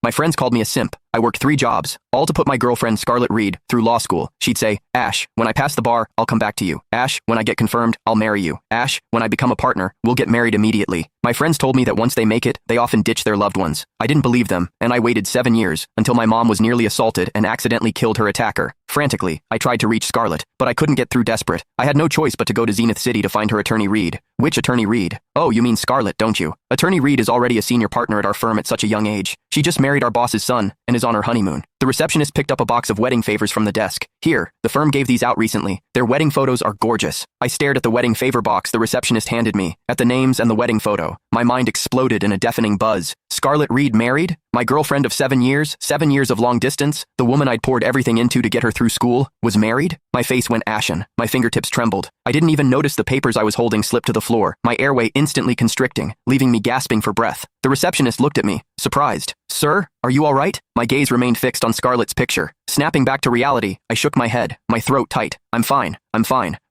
My friends called me a simp. I worked 3 jobs, all to put my girlfriend Scarlett Reed through law school. She'd say, Ash, when I pass the bar, I'll come back to you. Ash, when I get confirmed, I'll marry you. Ash, when I become a partner, we'll get married immediately. My friends told me that once they make it, they often ditch their loved ones. I didn't believe them, and I waited 7 years, until my mom was nearly assaulted and accidentally killed her attacker. Frantically, I tried to reach Scarlett, but I couldn't get through. Desperate, I had no choice but to go to Zenith City to find her attorney Reed. Which attorney Reed? Oh, you mean Scarlett, don't you? Attorney Reed is already a senior partner at our firm at such a young age. She just married our boss's son, and is on her honeymoon. The receptionist picked up a box of wedding favors from the desk. Here, the firm gave these out recently. Their wedding photos are gorgeous. I stared at the wedding favor box the receptionist handed me, at the names and the wedding photo. My mind exploded in a deafening buzz. Scarlett Reed married? My girlfriend of 7 years, 7 years of long distance, the woman I'd poured everything into to get her through school, was married? My face went ashen. My fingertips trembled. I didn't even notice the papers I was holding slip to the floor, my airway instantly constricting, leaving me gasping for breath. The receptionist looked at me, surprised. Sir, are you all right? My gaze remained fixed on Scarlett's picture. Snapping back to reality, I shook my head, my throat tight. I'm fine.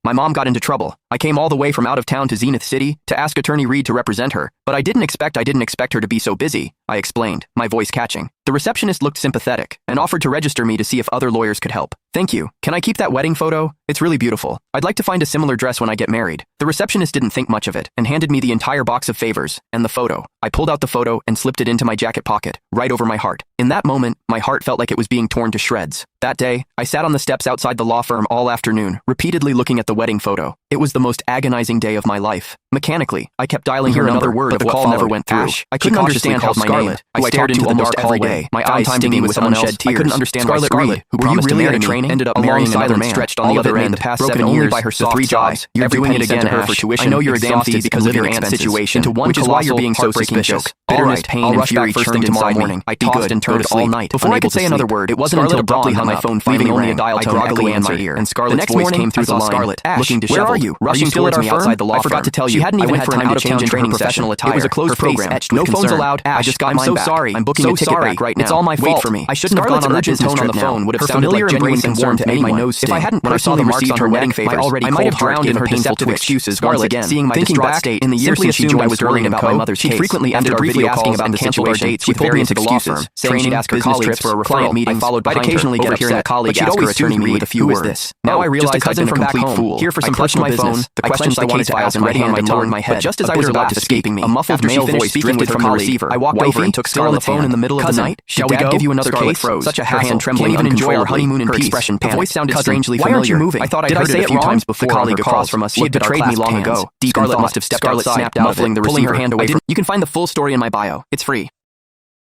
My mom got into trouble. I came all the way from out of town to Zenith City to ask attorney Reed to represent her, but I didn't expect her to be so busy, I explained, my voice catching. The receptionist looked sympathetic and offered to register me to see if other lawyers could help. Thank you. Can I keep that wedding photo? It's really beautiful. I'd like to find a similar dress when I get married. The receptionist didn't think much of it and handed me the entire box of favors and the photo. I pulled out the photo and slipped it into my jacket pocket, right over my heart. In that moment, my heart felt like it was being torn to shreds. That day, I sat on the steps outside the law firm all afternoon, repeatedly looking at the wedding photo. It was the most agonizing day of my life. Mechanically, I kept dialing her another word, but the call never went through. I couldn't understand how my name. I stared into the dark hallway, my eyes stinging with unshed tears. I couldn't understand why Scarlett, who promised to marry me, ended up marrying another man. Stretched on the other end, the past 7 years, by her 3 jobs. You're doing it again, Ash. I know you're exhausted because of your aunt's situation, which is why you're being so suspicious. Bitterness, pain, and fury churned inside me. I tossed and turned all night. Before I could say another word, it wasn't until dawn that my phone finally rang. I groggily answered, and Scarlett's voice came through the line, looking disheveled. Where are you? Rushing towards me outside the law firm. I forgot to tell you. She hadn't even had time to change into her professional attire. It was a closed program. No phones allowed. I just got mine back. I'm so sorry. I'm booking a ticket back right now. It's all my fault. Wait for me. I shouldn't have gone on that business tone on the phone. Would have sounded like genuine concern to anyone. If I hadn't personally received her wedding favors, I might have drowned in her deceptive excuses. Scarlett, seeing my distraught state in the years since she joined I was worried about my mother's case, she frequently ended briefly asking about the situation. She pulled me into the law firm, saying she'd ask her colleagues for a referral meeting, followed by occasionally get upset, a colleague ask her attorney Reed with a few words. Now I realize I've been a complete fool. Here for some personal business, the questions I wanted to ask ready on my tongue in my head. Just as I was about to escaping me, a muffled male voice drifted from the receiver. I walked over and took Scarlett's phone in the middle of the night. Shall we give you another case? Such a hassle. Can't even enjoy our honeymoon in peace. The voice sounded strangely familiar. Why aren't you moving? I thought I'd heard it a few times before. The colleague across from us, she had betrayed me long ago. Scarlett must have stepped outside, muffling the receiver. Pulling her hand away. You can find the full story in my bio. It's free.